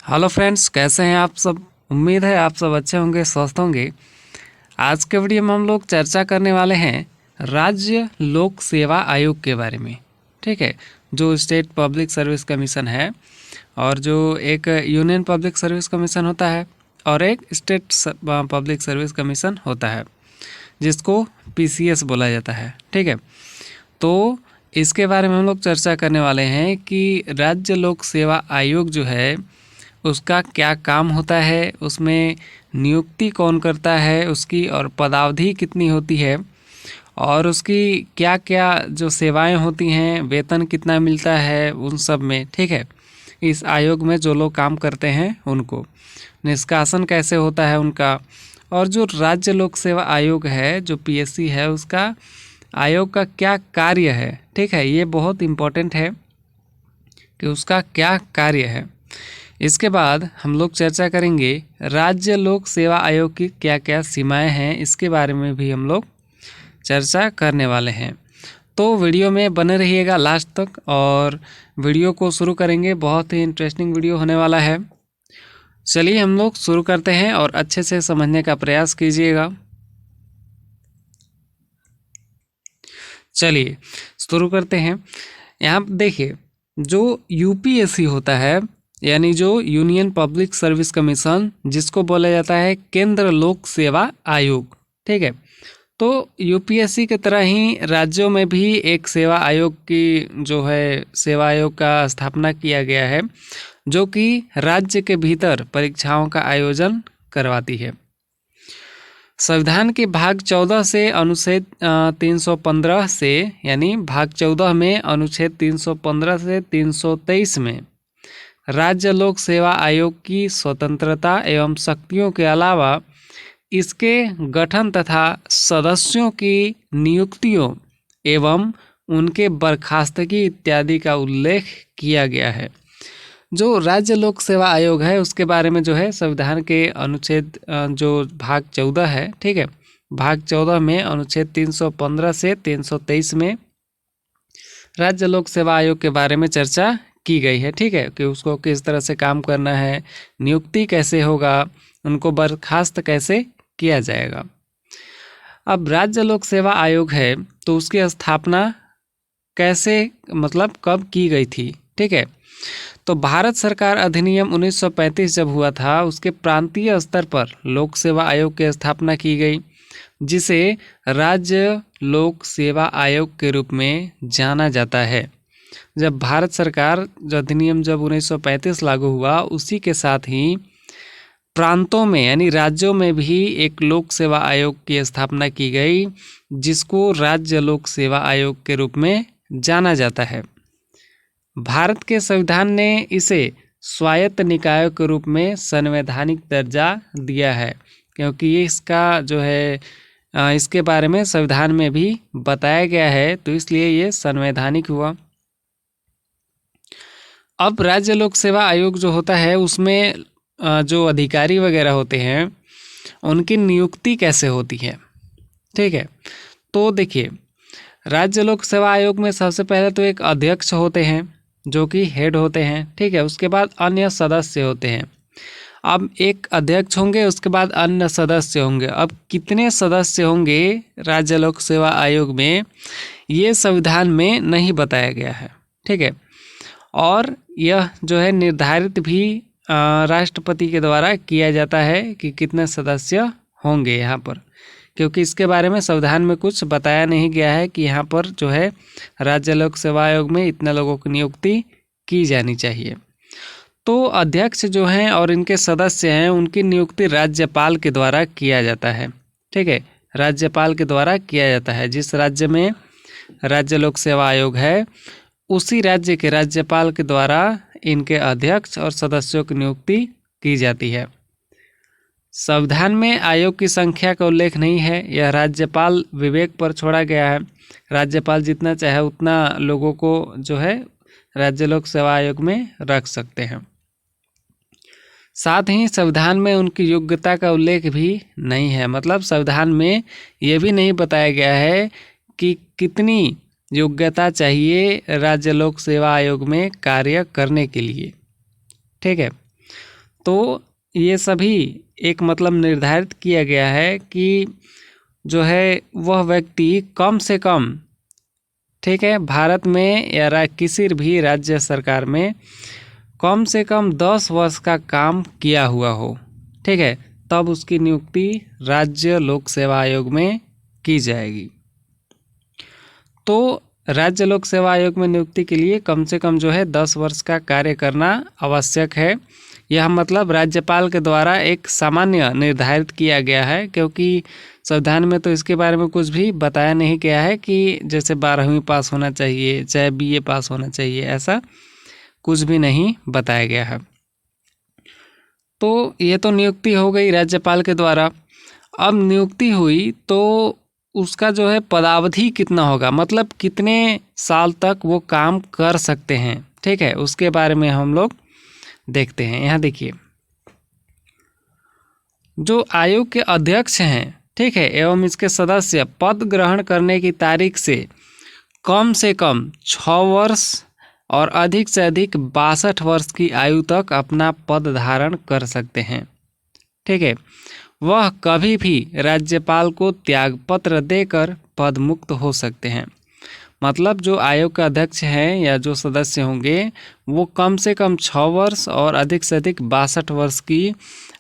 Hello friends, कैसे हैं आप सब। उम्मीद है आप सब अच्छे होंगे, स्वस्थ होंगे। आज के वीडियो में हम लोग चर्चा करने वाले हैं राज्य लोक सेवा आयोग के बारे में। ठीक है, जो स्टेट पब्लिक सर्विस कमीशन है और जो एक यूनियन पब्लिक सर्विस कमीशन होता है और एक स्टेट पब्लिक सर्विस कमीशन होता है जिसको पीसीएस बोला जाता है। ठीक है, तो इसके बारे में हम लोग चर्चा करने वाले हैं कि राज्य लोक सेवा आयोग जो है उसका क्या काम होता है, उसमें नियुक्ति कौन करता है उसकी, और पदावधि कितनी होती है, और उसकी क्या क्या जो सेवाएं होती हैं, वेतन कितना मिलता है उन सब में। ठीक है, इस आयोग में जो लोग काम करते हैं उनको निष्कासन कैसे होता है उनका, और जो राज्य लोक सेवा आयोग है जो पीएससी है उसका आयोग का क्या कार्य है। ठीक है, ये बहुत इम्पोर्टेंट है कि उसका क्या कार्य है। इसके बाद हम लोग चर्चा करेंगे राज्य लोक सेवा आयोग की क्या क्या सीमाएं हैं, इसके बारे में भी हम लोग चर्चा करने वाले हैं। तो वीडियो में बने रहिएगा लास्ट तक और वीडियो को शुरू करेंगे। बहुत ही इंटरेस्टिंग वीडियो होने वाला है। चलिए हम लोग शुरू करते हैं और अच्छे से समझने का प्रयास कीजिएगा। चलिए शुरू करते हैं। यहाँ पर देखिए, जो यूपीएससी होता है यानी जो यूनियन पब्लिक सर्विस कमीशन, जिसको बोला जाता है केंद्र लोक सेवा आयोग। ठीक है, तो यूपीएससी की तरह ही राज्यों में भी एक सेवा आयोग की जो है सेवा आयोग का स्थापना किया गया है जो कि राज्य के भीतर परीक्षाओं का आयोजन करवाती है। संविधान के भाग 14 से अनुच्छेद 315 से यानी भाग 14 में अनुच्छेद 315 से 323 में राज्य लोक सेवा आयोग की स्वतंत्रता एवं शक्तियों के अलावा इसके गठन तथा सदस्यों की नियुक्तियों एवं उनके बर्खास्तगी इत्यादि का उल्लेख किया गया है। जो राज्य लोक सेवा आयोग है उसके बारे में जो है संविधान के अनुच्छेद जो भाग 14 है, ठीक है, भाग 14 में अनुच्छेद 315 से 323 में राज्य लोक सेवा आयोग के बारे में चर्चा की गई है। ठीक है, कि उसको किस तरह से काम करना है, नियुक्ति कैसे होगा, उनको बर्खास्त कैसे किया जाएगा। अब राज्य लोक सेवा आयोग है तो उसकी स्थापना कैसे, मतलब कब की गई थी। ठीक है, तो भारत सरकार अधिनियम 1935 जब हुआ था उसके प्रांतीय स्तर पर लोक सेवा आयोग की स्थापना की गई जिसे राज्य लोक सेवा आयोग के रूप में जाना जाता है। जब भारत सरकार जो अधिनियम जब 1935 लागू हुआ उसी के साथ ही प्रांतों में यानी राज्यों में भी एक लोक सेवा आयोग की स्थापना की गई जिसको राज्य लोक सेवा आयोग के रूप में जाना जाता है। भारत के संविधान ने इसे स्वायत्त निकायों के रूप में संवैधानिक दर्जा दिया है क्योंकि ये इसका जो है इसके बारे में संविधान में भी बताया गया है, तो इसलिए ये संवैधानिक हुआ। अब राज्य लोक सेवा आयोग जो होता है उसमें जो अधिकारी वगैरह होते हैं उनकी नियुक्ति कैसे होती है। ठीक है, तो देखिए राज्य लोक सेवा आयोग में सबसे पहले तो एक अध्यक्ष होते हैं जो कि हेड होते हैं। ठीक है, उसके बाद अन्य सदस्य होते हैं। अब एक अध्यक्ष होंगे, उसके बाद अन्य सदस्य होंगे। अब कितने सदस्य होंगे राज्य लोक सेवा आयोग में ये संविधान में नहीं बताया गया है। ठीक है, और यह जो है निर्धारित भी राष्ट्रपति के द्वारा किया जाता है कि कितने सदस्य होंगे यहाँ पर, क्योंकि इसके बारे में संविधान में कुछ बताया नहीं गया है कि यहाँ पर जो है राज्य लोक सेवा आयोग में इतने लोगों की नियुक्ति की जानी चाहिए। तो अध्यक्ष जो हैं और इनके सदस्य हैं उनकी नियुक्ति राज्यपाल के द्वारा किया जाता है। ठीक है, राज्यपाल के द्वारा किया जाता है। जिस राज्य में राज्य लोक सेवा आयोग है उसी राज्य के राज्यपाल के द्वारा इनके अध्यक्ष और सदस्यों की नियुक्ति की जाती है। संविधान में आयोग की संख्या का उल्लेख नहीं है, यह राज्यपाल विवेक पर छोड़ा गया है। राज्यपाल जितना चाहे उतना लोगों को जो है राज्य लोक सेवा आयोग में रख सकते हैं। साथ ही संविधान में उनकी योग्यता का उल्लेख भी नहीं है, मतलब संविधान में यह भी नहीं बताया गया है कि कितनी योग्यता चाहिए राज्य लोक सेवा आयोग में कार्य करने के लिए। ठीक है, तो ये सभी एक मतलब निर्धारित किया गया है कि जो है वह व्यक्ति कम से कम, ठीक है, भारत में या किसी भी राज्य सरकार में कम से कम 10 वर्ष का काम किया हुआ हो, ठीक है, तब उसकी नियुक्ति राज्य लोक सेवा आयोग में की जाएगी। तो राज्य लोक सेवा आयोग में नियुक्ति के लिए कम से कम जो है 10 वर्ष का कार्य करना आवश्यक है। यह मतलब राज्यपाल के द्वारा एक सामान्य निर्धारित किया गया है, क्योंकि संविधान में तो इसके बारे में कुछ भी बताया नहीं गया है कि जैसे 12वीं पास होना चाहिए, चाहे BA पास होना चाहिए, ऐसा कुछ भी नहीं बताया गया है। तो ये तो नियुक्ति हो गई राज्यपाल के द्वारा। अब नियुक्ति हुई तो उसका जो है पदावधि कितना होगा, मतलब कितने साल तक वो काम कर सकते हैं, ठीक है, उसके बारे में हम लोग देखते हैं। यहाँ देखिए, जो आयोग के अध्यक्ष हैं, ठीक है, एवं इसके सदस्य पद ग्रहण करने की तारीख से कम 6 वर्ष और अधिक से अधिक 62 वर्ष की आयु तक अपना पद धारण कर सकते हैं, ठीक है। वह कभी भी राज्यपाल को त्यागपत्र देकर पद मुक्त हो सकते हैं। मतलब जो आयोग का अध्यक्ष हैं या जो सदस्य होंगे वो कम से कम 6 वर्ष और अधिक से अधिक 62 वर्ष की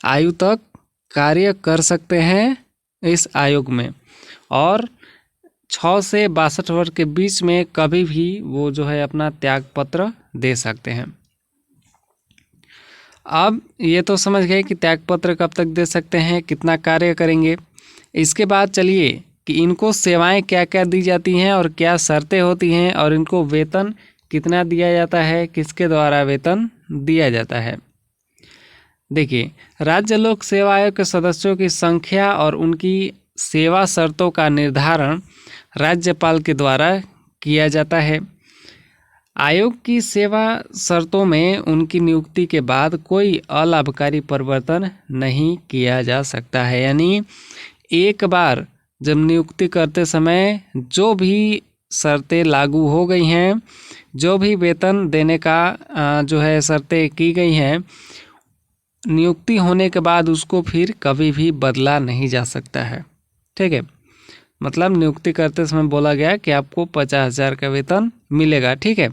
आयु तक कार्य कर सकते हैं इस आयोग में, और 6 से 62 वर्ष के बीच में कभी भी वो जो है अपना त्यागपत्र दे सकते हैं। अब ये तो समझ गए कि त्यागपत्र कब तक दे सकते हैं, कितना कार्य करेंगे। इसके बाद चलिए कि इनको सेवाएं क्या क्या दी जाती हैं और क्या शर्तें होती हैं, और इनको वेतन कितना दिया जाता है, किसके द्वारा वेतन दिया जाता है। देखिए, राज्य लोक सेवा आयोग के सदस्यों की संख्या और उनकी सेवा शर्तों का निर्धारण राज्यपाल के द्वारा किया जाता है। आयोग की सेवा शर्तों में उनकी नियुक्ति के बाद कोई अलाभकारी परिवर्तन नहीं किया जा सकता है। यानी एक बार जब नियुक्ति करते समय जो भी शर्तें लागू हो गई हैं, जो भी वेतन देने का जो है शर्तें की गई हैं, नियुक्ति होने के बाद उसको फिर कभी भी बदला नहीं जा सकता है, ठीक है। मतलब नियुक्ति करते समय बोला गया कि आपको 50,000 का वेतन मिलेगा, ठीक है।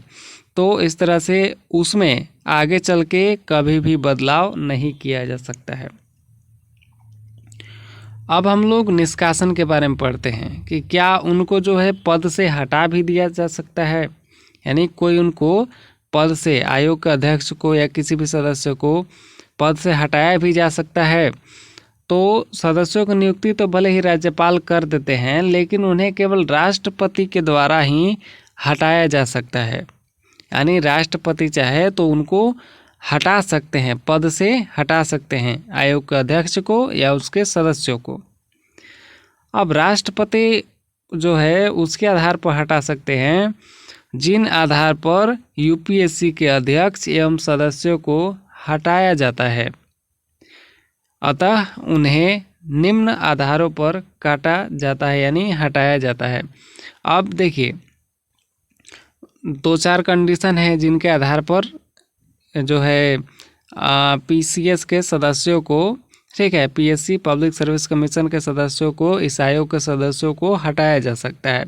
तो इस तरह से उसमें आगे चल के कभी भी बदलाव नहीं किया जा सकता है। अब हम लोग निष्कासन के बारे में पढ़ते हैं कि क्या उनको जो है पद से हटा भी दिया जा सकता है। यानी कोई उनको पद से, आयोग के अध्यक्ष को या किसी भी सदस्य को पद से हटाया भी जा सकता है। तो सदस्यों की नियुक्ति तो भले ही राज्यपाल कर देते हैं, लेकिन उन्हें केवल राष्ट्रपति के द्वारा ही हटाया जा सकता है। यानी राष्ट्रपति चाहे तो उनको हटा सकते हैं, पद से हटा सकते हैं आयोग के अध्यक्ष को या उसके सदस्यों को। अब राष्ट्रपति जो है उसके आधार पर हटा सकते हैं जिन आधार पर यूपीएससी के अध्यक्ष एवं सदस्यों को हटाया जाता है। अतः उन्हें निम्न आधारों पर काटा जाता है, यानी हटाया जाता है। अब देखिए, 2-4 कंडीशन है जिनके आधार पर जो है पीसीएस के सदस्यों को, ठीक है, पीएससी पब्लिक सर्विस कमीशन के सदस्यों को, इस आयोग के सदस्यों को हटाया जा सकता है।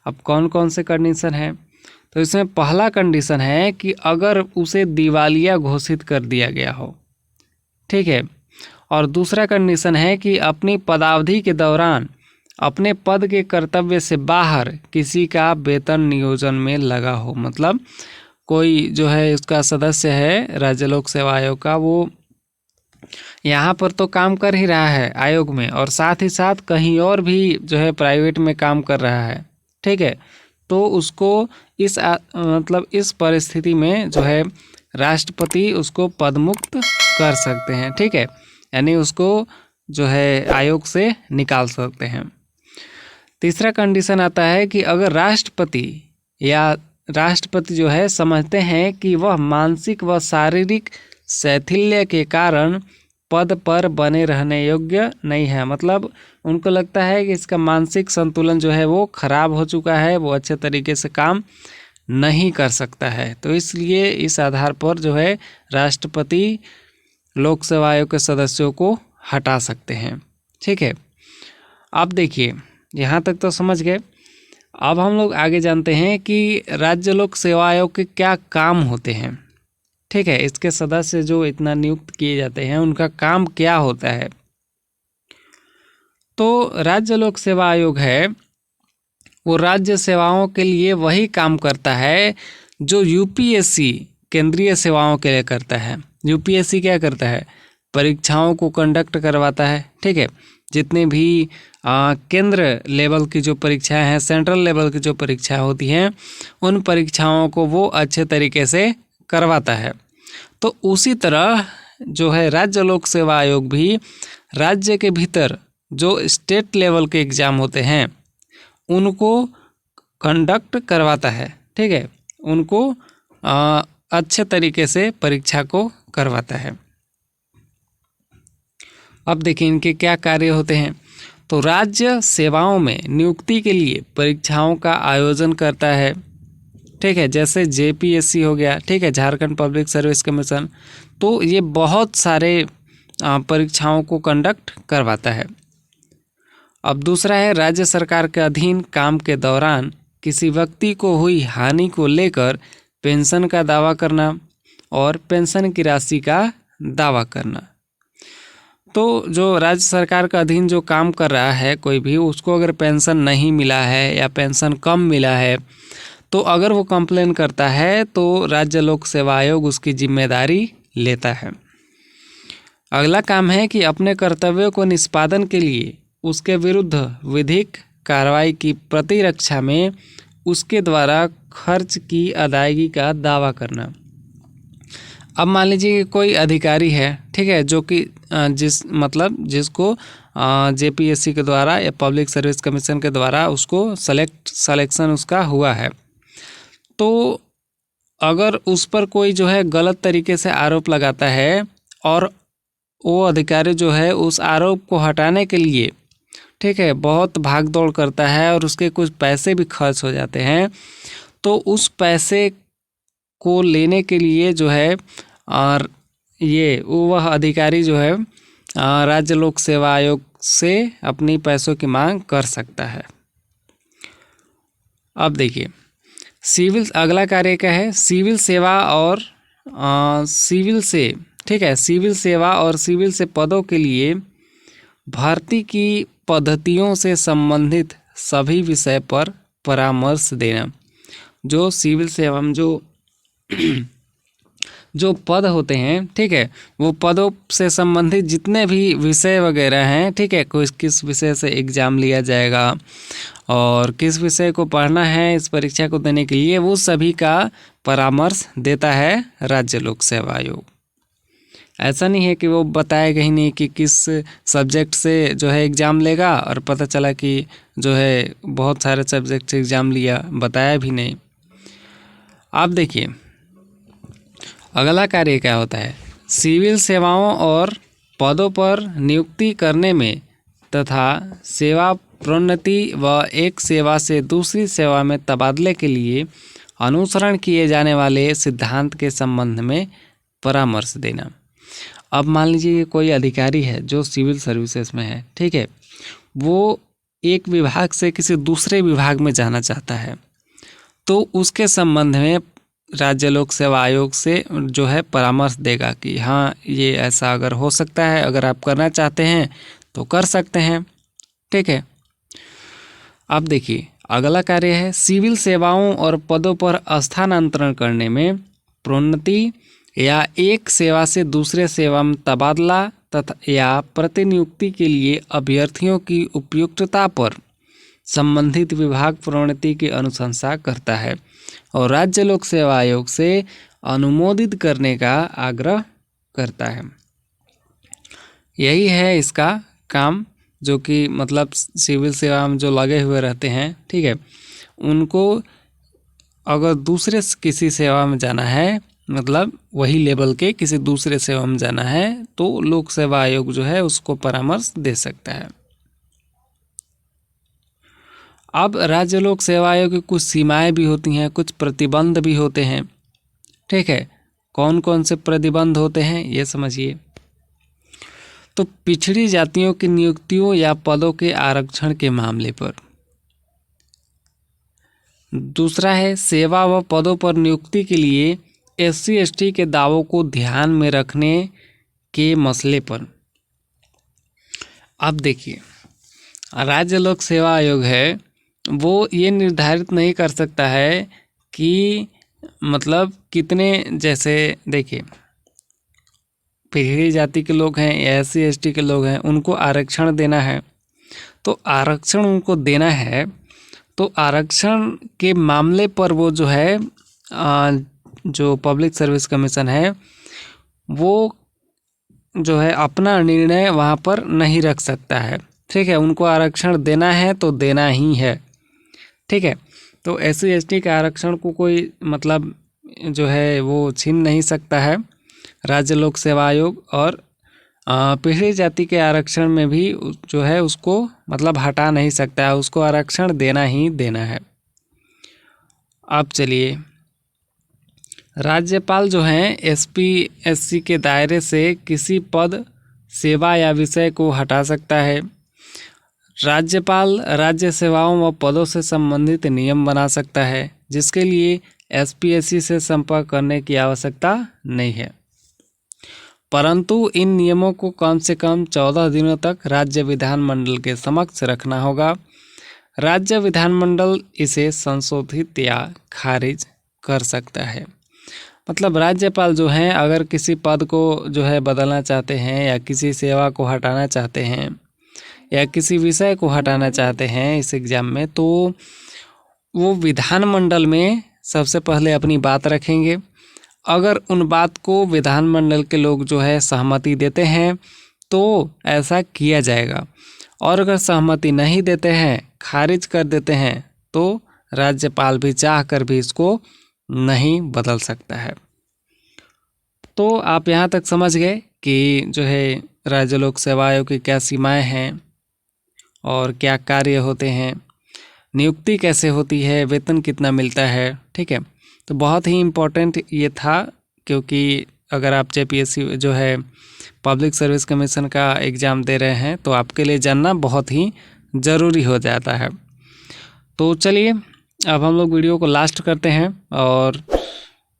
अब कौन कौन से कंडीशन है, तो इसमें पहला कंडीशन है कि अगर उसे दिवालिया घोषित कर दिया गया हो, ठीक है। और दूसरा कंडीशन है कि अपनी पदावधि के दौरान अपने पद के कर्तव्य से बाहर किसी का वेतन नियोजन में लगा हो। मतलब कोई जो है उसका सदस्य है राज्य लोक सेवा आयोग का, वो यहाँ पर तो काम कर ही रहा है आयोग में, और साथ ही साथ कहीं और भी जो है प्राइवेट में काम कर रहा है, ठीक है। तो उसको इस परिस्थिति में जो है राष्ट्रपति उसको पदमुक्त कर सकते हैं, ठीक है। यानी उसको जो है आयोग से निकाल सकते हैं। तीसरा कंडीशन आता है कि अगर राष्ट्रपति जो है समझते हैं कि वह मानसिक व शारीरिक शैथिल्य के कारण पद पर बने रहने योग्य नहीं है। मतलब उनको लगता है कि इसका मानसिक संतुलन जो है वो खराब हो चुका है, वो अच्छे तरीके से काम नहीं कर सकता है, तो इसलिए इस आधार पर जो है राष्ट्रपति लोक सेवा आयोग के सदस्यों को हटा सकते हैं। ठीक है, अब देखिए यहाँ तक तो समझ गए। अब हम लोग आगे जानते हैं कि राज्य लोक सेवा आयोग के क्या काम होते हैं। ठीक है, इसके सदस्य जो इतना नियुक्त किए जाते हैं उनका काम क्या होता है। तो राज्य लोक सेवा आयोग है वो राज्य सेवाओं के लिए वही काम करता है जो यूपीएससी केंद्रीय सेवाओं के लिए करता है। यूपीएससी क्या करता है, परीक्षाओं को कंडक्ट करवाता है। ठीक है, जितने भी केंद्र लेवल की जो परीक्षाएं हैं, सेंट्रल लेवल की जो परीक्षाएं होती हैं, उन परीक्षाओं को वो अच्छे तरीके से करवाता है। तो उसी तरह जो है राज्य लोक सेवा आयोग भी राज्य के भीतर जो स्टेट लेवल के एग्ज़ाम होते हैं उनको कंडक्ट करवाता है। ठीक है, उनको अच्छे तरीके से परीक्षा को करवाता है। अब देखिए इनके क्या कार्य होते हैं। तो राज्य सेवाओं में नियुक्ति के लिए परीक्षाओं का आयोजन करता है। ठीक है, जैसे जेपीएससी हो गया, ठीक है, झारखंड पब्लिक सर्विस कमीशन, तो ये बहुत सारे परीक्षाओं को कंडक्ट करवाता है। अब दूसरा है राज्य सरकार के अधीन काम के दौरान किसी व्यक्ति को हुई हानि को लेकर पेंशन का दावा करना और पेंशन की राशि का दावा करना। तो जो राज्य सरकार का अधीन जो काम कर रहा है कोई भी, उसको अगर पेंशन नहीं मिला है या पेंशन कम मिला है तो अगर वो कंप्लेन करता है तो राज्य लोक सेवा आयोग उसकी जिम्मेदारी लेता है। अगला काम है कि अपने कर्तव्यों को निष्पादन के लिए उसके विरुद्ध विधिक कार्रवाई की प्रतिरक्षा में उसके द्वारा खर्च की अदायगी का दावा करना। अब मान लीजिए कोई अधिकारी है, ठीक है, जो कि जिसको जेपीएससी के द्वारा या पब्लिक सर्विस कमीशन के द्वारा उसको सिलेक्शन उसका हुआ है, तो अगर उस पर कोई जो है गलत तरीके से आरोप लगाता है और वो अधिकारी जो है उस आरोप को हटाने के लिए, ठीक है, बहुत भाग दौड़ करता है और उसके कुछ पैसे भी खर्च हो जाते हैं, तो उस पैसे को लेने के लिए जो है और वह अधिकारी जो है राज्य लोक सेवा आयोग से अपनी पैसों की मांग कर सकता है। अब देखिए अगला कार्य क्या है, सिविल सेवा और सिविल सेवा और सिविल से पदों के लिए भर्ती की पद्धतियों से संबंधित सभी विषय पर परामर्श देना। जो सिविल सेवा में जो पद होते हैं, ठीक है, वो पदों से संबंधित जितने भी विषय वगैरह हैं, ठीक है, किस विषय से एग्ज़ाम लिया जाएगा और किस विषय को पढ़ना है इस परीक्षा को देने के लिए, वो सभी का परामर्श देता है राज्य लोक सेवा आयोग। ऐसा नहीं है कि वो बताएगा ही नहीं कि किस सब्जेक्ट से जो है एग्ज़ाम लेगा और पता चला कि जो है बहुत सारे सब्जेक्ट से एग्ज़ाम लिया, बताया भी नहीं। आप देखिए अगला कार्य क्या होता है, सिविल सेवाओं और पदों पर नियुक्ति करने में तथा सेवा प्रोन्नति व एक सेवा से दूसरी सेवा में तबादले के लिए अनुसरण किए जाने वाले सिद्धांत के संबंध में परामर्श देना। अब मान लीजिए कोई अधिकारी है जो सिविल सर्विसेज में है, ठीक है, वो एक विभाग से किसी दूसरे विभाग में जाना चाहता है, तो उसके संबंध में राज्य लोक सेवा आयोग से जो है परामर्श देगा कि हाँ ये ऐसा अगर हो सकता है, अगर आप करना चाहते हैं तो कर सकते हैं। ठीक है, अब देखिए अगला कार्य है सिविल सेवाओं और पदों पर स्थानांतरण करने में प्रोन्नति या एक सेवा से दूसरे सेवा में तबादला तथा या प्रतिनियुक्ति के लिए अभ्यर्थियों की उपयुक्तता पर संबंधित विभाग प्रोन्नति की अनुशंसा करता है और राज्य लोक सेवा आयोग से अनुमोदित करने का आग्रह करता है। यही है इसका काम, जो कि मतलब सिविल सेवा में जो लगे हुए रहते हैं, ठीक है, उनको अगर दूसरे किसी सेवा में जाना है, मतलब वही लेवल के किसी दूसरे सेवा में जाना है, तो लोक सेवा आयोग जो है उसको परामर्श दे सकता है। अब राज्य लोक सेवा आयोग की कुछ सीमाएं भी होती हैं, कुछ प्रतिबंध भी होते हैं। ठीक है, कौन कौन से प्रतिबंध होते हैं ये समझिए। तो पिछड़ी जातियों की नियुक्तियों या पदों के आरक्षण के मामले पर। दूसरा है सेवा व पदों पर नियुक्ति के लिए SC ST के दावों को ध्यान में रखने के मसले पर। अब देखिए, राज्य लोक सेवा आयोग है वो ये निर्धारित नहीं कर सकता है कि मतलब कितने, जैसे देखिए पिछड़ी जाति के लोग हैं या SC ST के लोग हैं, उनको आरक्षण देना है, तो आरक्षण उनको देना है, तो आरक्षण के मामले पर वो जो है जो पब्लिक सर्विस कमीशन है वो जो है अपना निर्णय वहाँ पर नहीं रख सकता है। ठीक है, उनको आरक्षण देना है तो देना ही है। ठीक है, तो SC ST के आरक्षण को कोई मतलब जो है वो छीन नहीं सकता है राज्य लोक सेवा आयोग, और पिछड़ी जाति के आरक्षण में भी जो है उसको मतलब हटा नहीं सकता है, उसको आरक्षण देना ही देना है। अब चलिए, राज्यपाल जो हैं SP SC के दायरे से किसी पद, सेवा या विषय को हटा सकता है। राज्यपाल राज्य सेवाओं व पदों से संबंधित नियम बना सकता है, जिसके लिए SP SC से संपर्क करने की आवश्यकता नहीं है, परंतु इन नियमों को कम से कम 14 दिनों तक राज्य विधानमंडल के समक्ष रखना होगा। राज्य विधानमंडल इसे संशोधित या खारिज कर सकता है। मतलब राज्यपाल जो हैं अगर किसी पद को जो है बदलना चाहते हैं या किसी सेवा को हटाना चाहते हैं या किसी विषय को हटाना चाहते हैं इस एग्ज़ाम में, तो वो विधानमंडल में सबसे पहले अपनी बात रखेंगे। अगर उन बात को विधानमंडल के लोग जो है सहमति देते हैं तो ऐसा किया जाएगा, और अगर सहमति नहीं देते हैं, खारिज कर देते हैं, तो राज्यपाल भी चाह कर भी इसको नहीं बदल सकता है। तो आप यहाँ तक समझ गए कि जो है राज्य लोक सेवा आयोग की क्या सीमाएं हैं और क्या कार्य होते हैं, नियुक्ति कैसे होती है, वेतन कितना मिलता है। ठीक है, तो बहुत ही इम्पोर्टेंट ये था, क्योंकि अगर आप JPSC जो है पब्लिक सर्विस कमीशन का एग्ज़ाम दे रहे हैं तो आपके लिए जानना बहुत ही ज़रूरी हो जाता है। तो चलिए अब हम लोग वीडियो को लास्ट करते हैं, और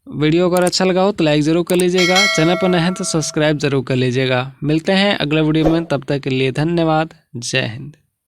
वीडियो अगर अच्छा लगा हो तो लाइक ज़रूर कर लीजिएगा, चैनल पर नए हैं तो सब्सक्राइब ज़रूर कर लीजिएगा। मिलते हैं अगले वीडियो में, तब तक के लिए धन्यवाद। जय हिंद।